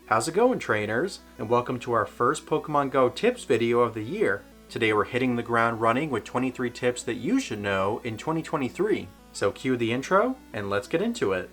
How's it going, trainers? And welcome to our first Pokemon Go tips video of the year. Today we're hitting the ground running with 23 tips that you should know in 2023. So cue the intro and let's get into it.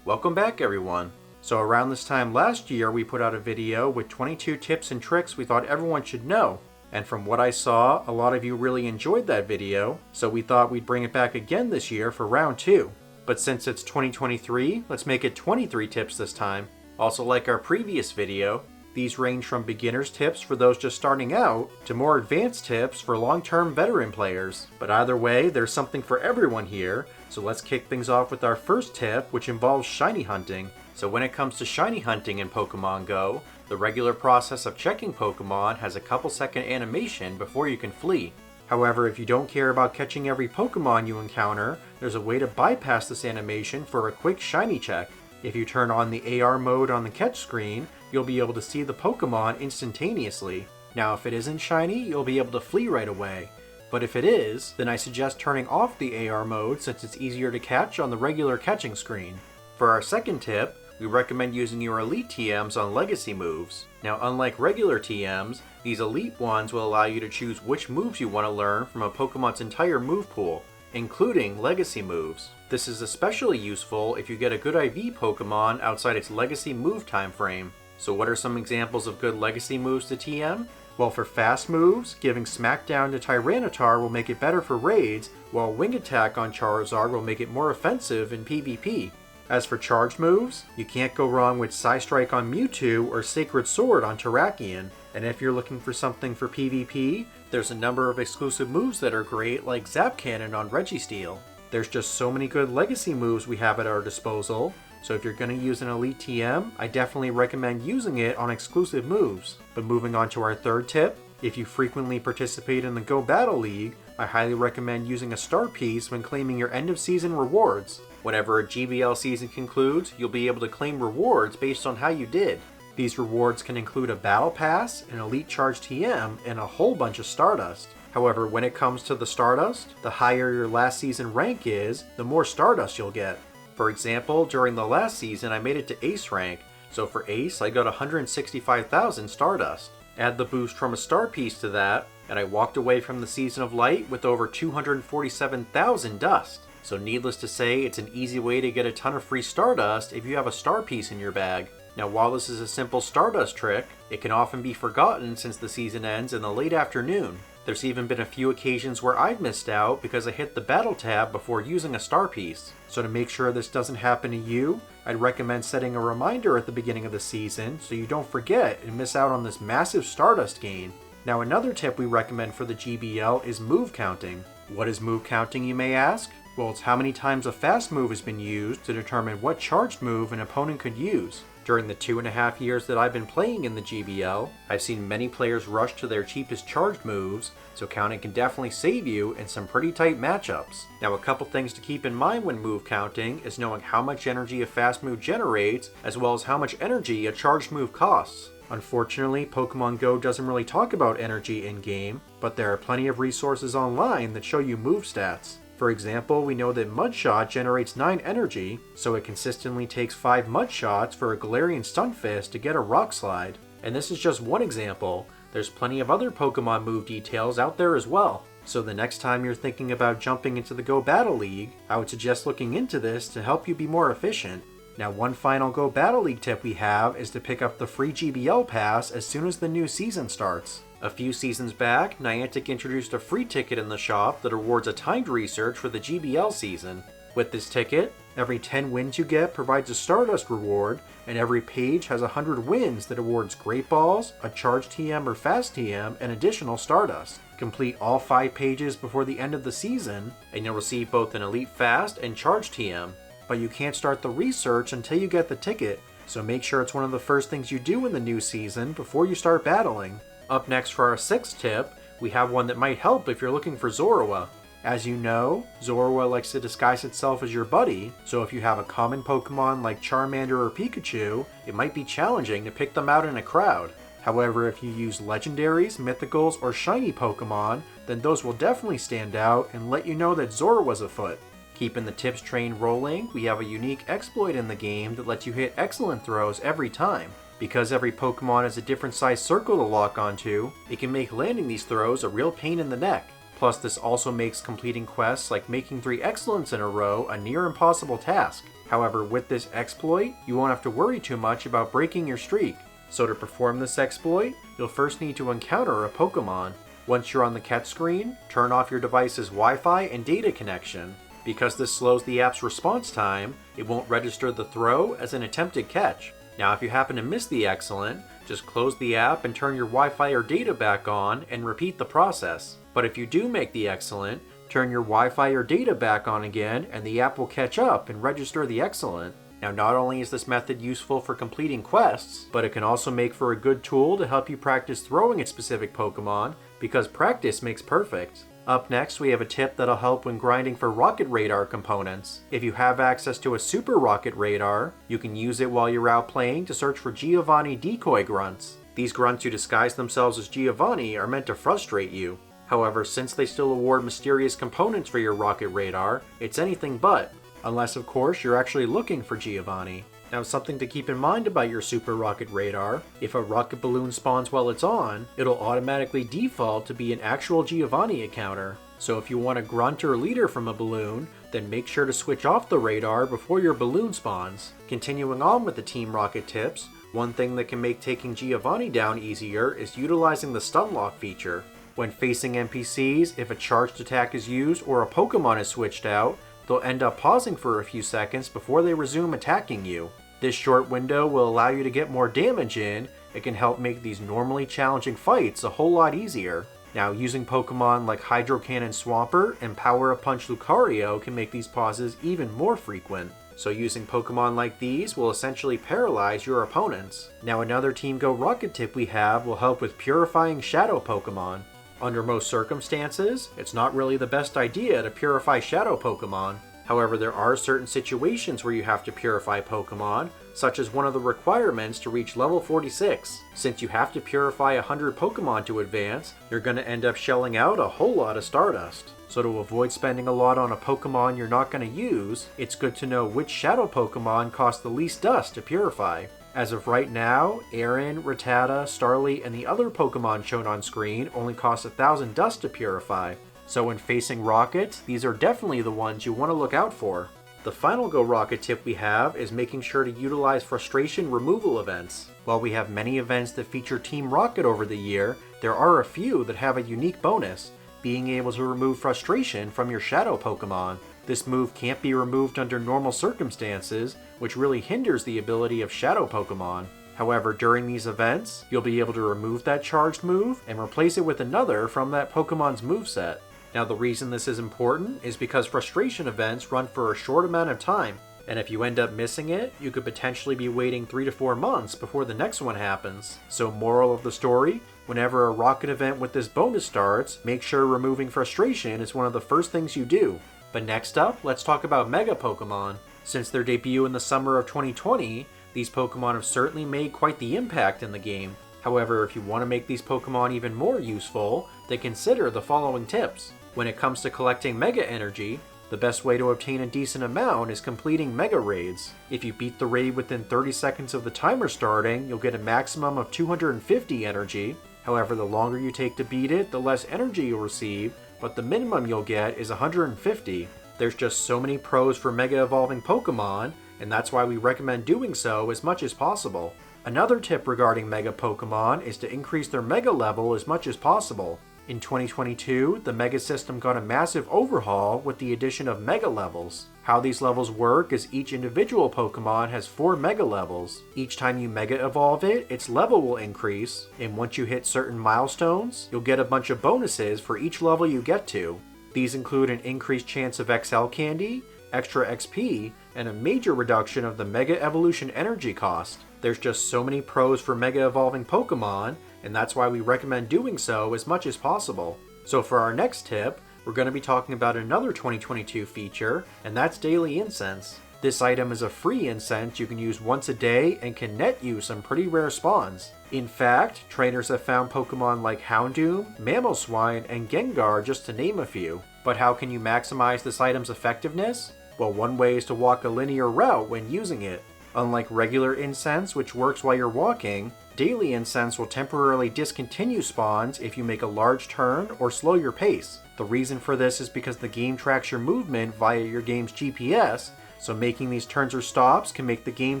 Welcome back, everyone. So around this time last year we put out a video with 22 tips and tricks we thought everyone should know. And from what I saw, a lot of you really enjoyed that video, so we thought we'd bring it back again this year for round 2. But since it's 2023, let's make it 23 tips this time. Also, like our previous video, these range from beginner's tips for those just starting out to more advanced tips for long-term veteran players. But either way, there's something for everyone here, so let's kick things off with our first tip, which involves shiny hunting. So when it comes to shiny hunting in Pokemon Go, the regular process of checking Pokemon has a couple second animation before you can flee. However, if you don't care about catching every Pokemon you encounter, there's a way to bypass this animation for a quick shiny check. If you turn on the AR mode on the catch screen, you'll be able to see the Pokemon instantaneously. Now if it isn't shiny, you'll be able to flee right away. But if it is, then I suggest turning off the AR mode since it's easier to catch on the regular catching screen. For our second tip, we recommend using your Elite TMs on Legacy moves. Now unlike regular TMs, these Elite ones will allow you to choose which moves you want to learn from a Pokemon's entire move pool, including Legacy moves. This is especially useful if you get a good IV Pokemon outside its Legacy move time frame. So what are some examples of good Legacy moves to TM? Well, for fast moves, giving Smackdown to Tyranitar will make it better for raids, while Wing Attack on Charizard will make it more offensive in PvP. As for charged moves, you can't go wrong with Psystrike on Mewtwo or Sacred Sword on Terrakion. And if you're looking for something for PvP, there's a number of exclusive moves that are great, like Zap Cannon on Registeel. There's just so many good Legacy moves we have at our disposal, so if you're going to use an Elite TM, I definitely recommend using it on exclusive moves. But moving on to our third tip, if you frequently participate in the Go Battle League, I highly recommend using a star piece when claiming your end of season rewards. Whenever a GBL season concludes, you'll be able to claim rewards based on how you did. These rewards can include a Battle Pass, an Elite Charge TM, and a whole bunch of Stardust. However, when it comes to the Stardust, the higher your last season rank is, the more Stardust you'll get. For example, during the last season I made it to Ace rank, so for Ace I got 165,000 Stardust. Add the boost from a star piece to that, and I walked away from the Season of Light with over 247,000 dust. So needless to say, it's an easy way to get a ton of free Stardust if you have a star piece in your bag. Now while this is a simple Stardust trick, it can often be forgotten since the season ends in the late afternoon. There's even been a few occasions where I've missed out because I hit the battle tab before using a star piece. So to make sure this doesn't happen to you, I'd recommend setting a reminder at the beginning of the season so you don't forget and miss out on this massive Stardust gain. Now another tip we recommend for the GBL is move counting. What is move counting, you may ask? Well, it's how many times a fast move has been used to determine what charged move an opponent could use. During the 2.5 years that I've been playing in the GBL, I've seen many players rush to their cheapest charged moves, so counting can definitely save you in some pretty tight matchups. Now a couple things to keep in mind when move counting is knowing how much energy a fast move generates, as well as how much energy a charged move costs. Unfortunately, Pokemon Go doesn't really talk about energy in-game, but there are plenty of resources online that show you move stats. For example, we know that Mudshot generates 9 energy, so it consistently takes 5 Mudshots for a Galarian Stunfisk to get a Rock Slide. And this is just one example. There's plenty of other Pokemon move details out there as well. So the next time you're thinking about jumping into the Go Battle League, I would suggest looking into this to help you be more efficient. Now one final Go Battle League tip we have is to pick up the free GBL pass as soon as the new season starts. A few seasons back, Niantic introduced a free ticket in the shop that awards a timed research for the GBL season. With this ticket, every 10 wins you get provides a Stardust reward, and every page has 100 wins that awards Great Balls, a Charge TM or Fast TM, and additional Stardust. Complete all 5 pages before the end of the season, and you'll receive both an Elite Fast and Charge TM. But you can't start the research until you get the ticket, so make sure it's one of the first things you do in the new season before you start battling. Up next for our 6th tip, we have one that might help if you're looking for Zorua. As you know, Zorua likes to disguise itself as your buddy, so if you have a common Pokemon like Charmander or Pikachu, it might be challenging to pick them out in a crowd. However, if you use legendaries, mythicals, or shiny Pokemon, then those will definitely stand out and let you know that Zora was afoot. Keeping the tips train rolling, we have a unique exploit in the game that lets you hit excellent throws every time. Because every Pokemon has a different size circle to lock onto, it can make landing these throws a real pain in the neck. Plus, this also makes completing quests like making 3 excellents in a row a near impossible task. However, with this exploit, you won't have to worry too much about breaking your streak. So to perform this exploit, you'll first need to encounter a Pokemon. Once you're on the catch screen, turn off your device's Wi-Fi and data connection. Because this slows the app's response time, it won't register the throw as an attempted catch. Now if you happen to miss the excellent, just close the app and turn your Wi-Fi or data back on and repeat the process. But if you do make the excellent, turn your Wi-Fi or data back on again and the app will catch up and register the excellent. Now not only is this method useful for completing quests, but it can also make for a good tool to help you practice throwing at specific Pokemon, because practice makes perfect. Up next, we have a tip that'll help when grinding for Rocket Radar components. If you have access to a Super Rocket Radar, you can use it while you're out playing to search for Giovanni decoy grunts. These grunts who disguise themselves as Giovanni are meant to frustrate you. However, since they still award mysterious components for your Rocket Radar, it's anything but. Unless, of course, you're actually looking for Giovanni. Now, something to keep in mind about your Super Rocket Radar, if a rocket balloon spawns while it's on, it'll automatically default to be an actual Giovanni encounter. So if you want a grunt or leader from a balloon, then make sure to switch off the radar before your balloon spawns. Continuing on with the Team Rocket tips, one thing that can make taking Giovanni down easier is utilizing the stun lock feature. When facing NPCs, if a charged attack is used or a Pokemon is switched out, they'll end up pausing for a few seconds before they resume attacking you. This short window will allow you to get more damage in. It can help make these normally challenging fights a whole lot easier. Now, using Pokemon like Hydro Cannon Swampert and Power Up Punch Lucario can make these pauses even more frequent. So using Pokemon like these will essentially paralyze your opponents. Now, another Team Go Rocket tip we have will help with purifying Shadow Pokemon. Under most circumstances, it's not really the best idea to purify Shadow Pokemon. However, there are certain situations where you have to purify Pokemon, such as one of the requirements to reach level 46. Since you have to purify 100 Pokemon to advance, you're going to end up shelling out a whole lot of Stardust. So to avoid spending a lot on a Pokemon you're not going to use, it's good to know which Shadow Pokemon cost the least dust to purify. As of right now, Aaron, Rattata, Starly, and the other Pokemon shown on screen only cost 1,000 dust to purify. So when facing rockets, these are definitely the ones you want to look out for. The final Go Rocket tip we have is making sure to utilize frustration removal events. While we have many events that feature Team Rocket over the year, there are a few that have a unique bonus, being able to remove frustration from your Shadow Pokemon. This move can't be removed under normal circumstances, which really hinders the ability of Shadow Pokemon. However, during these events, you'll be able to remove that charged move and replace it with another from that Pokemon's moveset. Now, the reason this is important is because frustration events run for a short amount of time, and if you end up missing it, you could potentially be waiting 3 to 4 months before the next one happens. So, moral of the story, whenever a rocket event with this bonus starts, make sure removing frustration is one of the first things you do. But next up, let's talk about Mega Pokemon. Since their debut in the summer of 2020, these Pokemon have certainly made quite the impact in the game. However, if you want to make these Pokemon even more useful, then consider the following tips. When it comes to collecting Mega Energy, the best way to obtain a decent amount is completing Mega Raids. If you beat the raid within 30 seconds of the timer starting, you'll get a maximum of 250 energy. However, the longer you take to beat it, the less energy you'll receive, but the minimum you'll get is 150. There's just so many pros for Mega Evolving Pokemon, and that's why we recommend doing so as much as possible. Another tip regarding Mega Pokemon is to increase their Mega level as much as possible. In 2022, the Mega system got a massive overhaul with the addition of Mega levels. How these levels work is each individual Pokemon has 4 Mega levels. Each time you Mega Evolve it, its level will increase, and once you hit certain milestones, you'll get a bunch of bonuses for each level you get to. These include an increased chance of XL Candy, extra XP, and a major reduction of the Mega Evolution energy cost. There's just so many pros for Mega Evolving Pokemon, and that's why we recommend doing so as much as possible. So for our next tip, we're going to be talking about another 2022 feature, and that's Daily Incense. This item is a free incense you can use once a day and can net you some pretty rare spawns. In fact, trainers have found Pokemon like Houndoom, Mamoswine, and Gengar just to name a few. But how can you maximize this item's effectiveness? Well, one way is to walk a linear route when using it. Unlike regular incense, which works while you're walking, daily incense will temporarily discontinue spawns if you make a large turn or slow your pace. The reason for this is because the game tracks your movement via your game's GPS, so making these turns or stops can make the game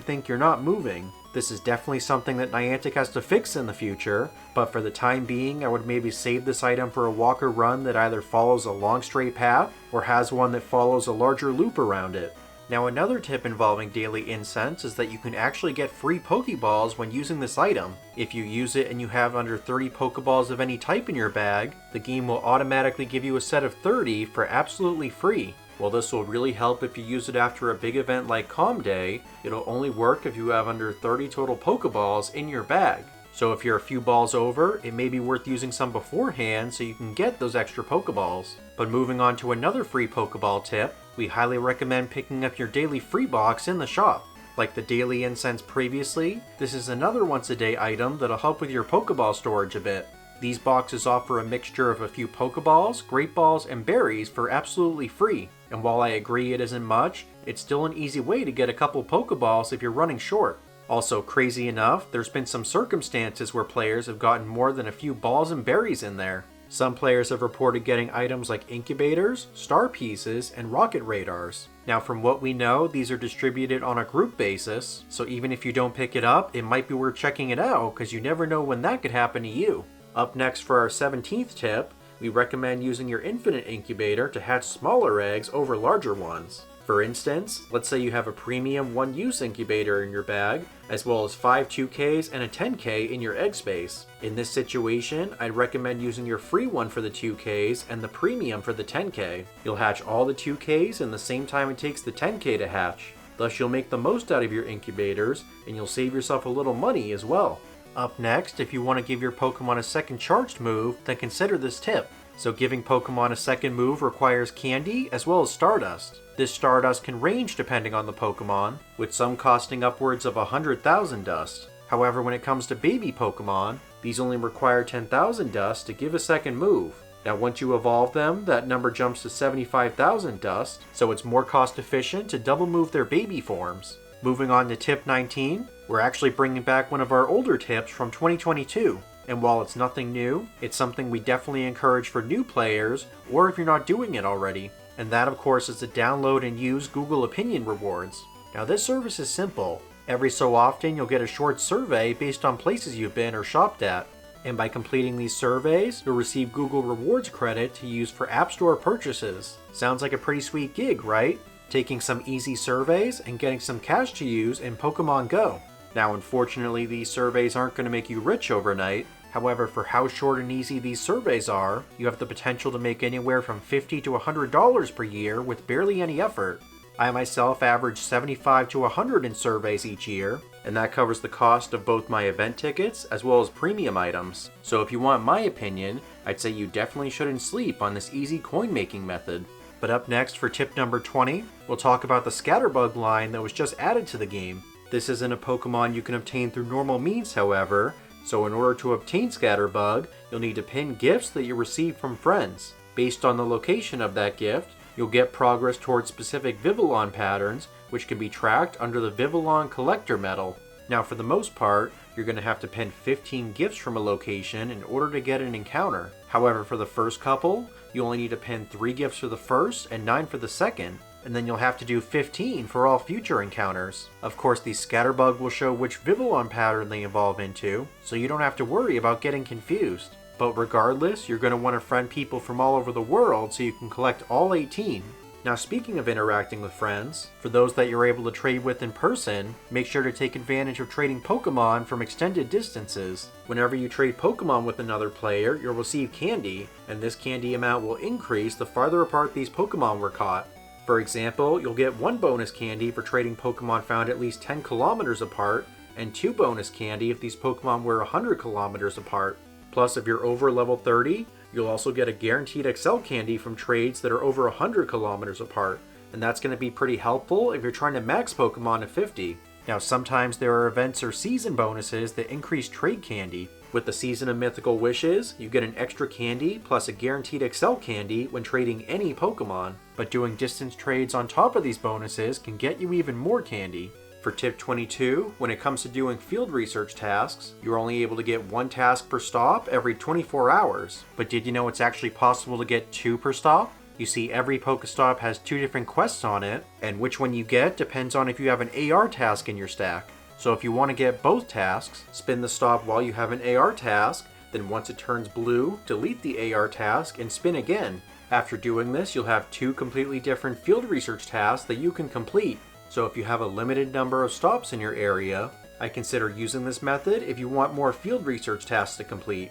think you're not moving. This is definitely something that Niantic has to fix in the future, but for the time being I would maybe save this item for a walk or run that either follows a long straight path or has one that follows a larger loop around it. Now another tip involving daily incense is that you can actually get free Pokeballs when using this item. If you use it and you have under 30 Pokeballs of any type in your bag, the game will automatically give you a set of 30 for absolutely free. While this will really help if you use it after a big event like Calm Day, it'll only work if you have under 30 total Pokeballs in your bag. So if you're a few balls over, it may be worth using some beforehand so you can get those extra Pokeballs. But moving on to another free Pokeball tip, we highly recommend picking up your daily free box in the shop. Like the daily incense previously, this is another once a day item that'll help with your Pokeball storage a bit. These boxes offer a mixture of a few Pokeballs, Great Balls, and berries for absolutely free. And while I agree it isn't much, it's still an easy way to get a couple Pokeballs if you're running short. Also, crazy enough, there's been some circumstances where players have gotten more than a few balls and berries in there. Some players have reported getting items like incubators, star pieces, and rocket radars. Now from what we know, these are distributed on a group basis, so even if you don't pick it up, it might be worth checking it out because you never know when that could happen to you. Up next for our 17th tip, we recommend using your infinite incubator to hatch smaller eggs over larger ones. For instance, let's say you have a premium one-use incubator in your bag, as well as 5 2Ks and a 10K in your egg space. In this situation, I'd recommend using your free one for the 2Ks and the premium for the 10K. You'll hatch all the 2Ks in the same time it takes the 10K to hatch. Thus you'll make the most out of your incubators, and you'll save yourself a little money as well. Up next, if you want to give your Pokemon a second charged move, then consider this tip. So giving Pokemon a second move requires candy as well as Stardust. This Stardust can range depending on the Pokemon, with some costing upwards of 100,000 dust. However, when it comes to baby Pokemon, these only require 10,000 dust to give a second move. Now once you evolve them, that number jumps to 75,000 dust, so it's more cost efficient to double move their baby forms. Moving on to tip 19, we're actually bringing back one of our older tips from 2022. And while it's nothing new, it's something we definitely encourage for new players, or if you're not doing it already. And that of course is to download and use Google Opinion Rewards. Now this service is simple. Every so often you'll get a short survey based on places you've been or shopped at. And by completing these surveys, you'll receive Google Rewards credit to use for App Store purchases. Sounds like a pretty sweet gig, right? Taking some easy surveys and getting some cash to use in Pokemon Go. Now unfortunately these surveys aren't going to make you rich overnight. However, for how short and easy these surveys are, you have the potential to make anywhere from $50 to $100 per year with barely any effort. I myself average 75 to 100 in surveys each year, and that covers the cost of both my event tickets as well as premium items. So if you want my opinion, I'd say you definitely shouldn't sleep on this easy coin making method. But up next for tip number 20, we'll talk about the Scatterbug line that was just added to the game. This isn't a Pokemon you can obtain through normal means, however, so in order to obtain Scatterbug, you'll need to pin gifts that you receive from friends. Based on the location of that gift, you'll get progress towards specific Vivillon patterns, which can be tracked under the Vivillon Collector Medal. Now for the most part, you're going to have to pin 15 gifts from a location in order to get an encounter. However, for the first couple, you only need to pin 3 gifts for the first and 9 for the second, and then you'll have to do 15 for all future encounters. Of course, the Scatterbug will show which Vivillon pattern they evolve into, so you don't have to worry about getting confused. But regardless, you're going to want to friend people from all over the world so you can collect all 18. Now speaking of interacting with friends, for those that you're able to trade with in person, make sure to take advantage of trading Pokemon from extended distances. Whenever you trade Pokemon with another player, you'll receive candy, and this candy amount will increase the farther apart these Pokemon were caught. For example, you'll get 1 bonus candy for trading Pokemon found at least 10 kilometers apart, and 2 bonus candy if these Pokemon were 100 kilometers apart. Plus, if you're over level 30, you'll also get a guaranteed XL candy from trades that are over 100 kilometers apart. and that's going to be pretty helpful if you're trying to max Pokemon to 50. Now sometimes there are events or season bonuses that increase trade candy. With the Season of Mythical Wishes, you get an extra candy plus a guaranteed Excel candy when trading any Pokemon, but doing distance trades on top of these bonuses can get you even more candy. For tip 22, when it comes to doing field research tasks, you're only able to get one task per stop every 24 hours. But did you know it's actually possible to get 2 per stop? You see, every Pokestop has 2 different quests on it, and which one you get depends on if you have an AR task in your stack. So if you want to get both tasks, spin the stop while you have an AR task, then once it turns blue, delete the AR task and spin again. After doing this, you'll have 2 completely different field research tasks that you can complete. So if you have a limited number of stops in your area, I consider using this method if you want more field research tasks to complete.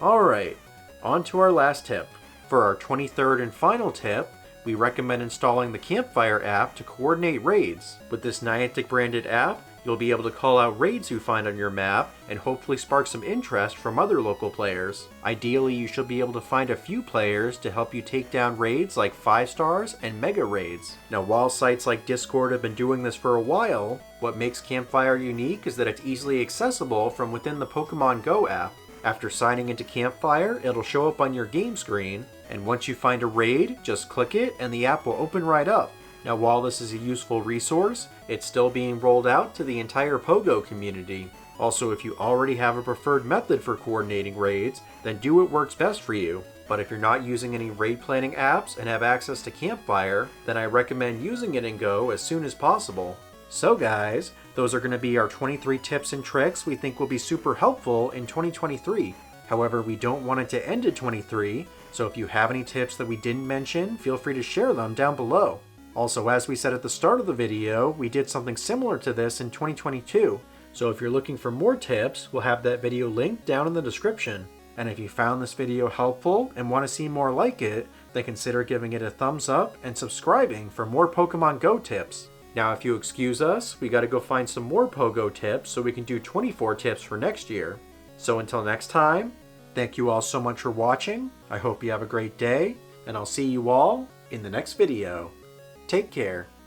Alright, on to our last tip. For our 23rd and final tip, we recommend installing the Campfire app to coordinate raids. With this Niantic branded app, you'll be able to call out raids you find on your map and hopefully spark some interest from other local players. Ideally, you should be able to find a few players to help you take down raids like 5 stars and mega raids. Now, while sites like Discord have been doing this for a while, what makes Campfire unique is that it's easily accessible from within the Pokemon Go app. After signing into Campfire, it'll show up on your game screen, and once you find a raid, just click it and the app will open right up. Now, while this is a useful resource, it's still being rolled out to the entire Pogo community. Also, if you already have a preferred method for coordinating raids, then do what works best for you. But if you're not using any raid planning apps and have access to Campfire, then I recommend using it in Go as soon as possible. So guys, those are going to be our 23 tips and tricks we think will be super helpful in 2023. However, we don't want it to end at 23, so if you have any tips that we didn't mention, feel free to share them down below. Also, as we said at the start of the video, we did something similar to this in 2022, so if you're looking for more tips, we'll have that video linked down in the description. And if you found this video helpful and want to see more like it, then consider giving it a thumbs up and subscribing for more Pokemon Go tips. Now, if you excuse us, we gotta go find some more Pogo tips so we can do 24 tips for next year. So until next time, thank you all so much for watching, I hope you have a great day, and I'll see you all in the next video. Take care.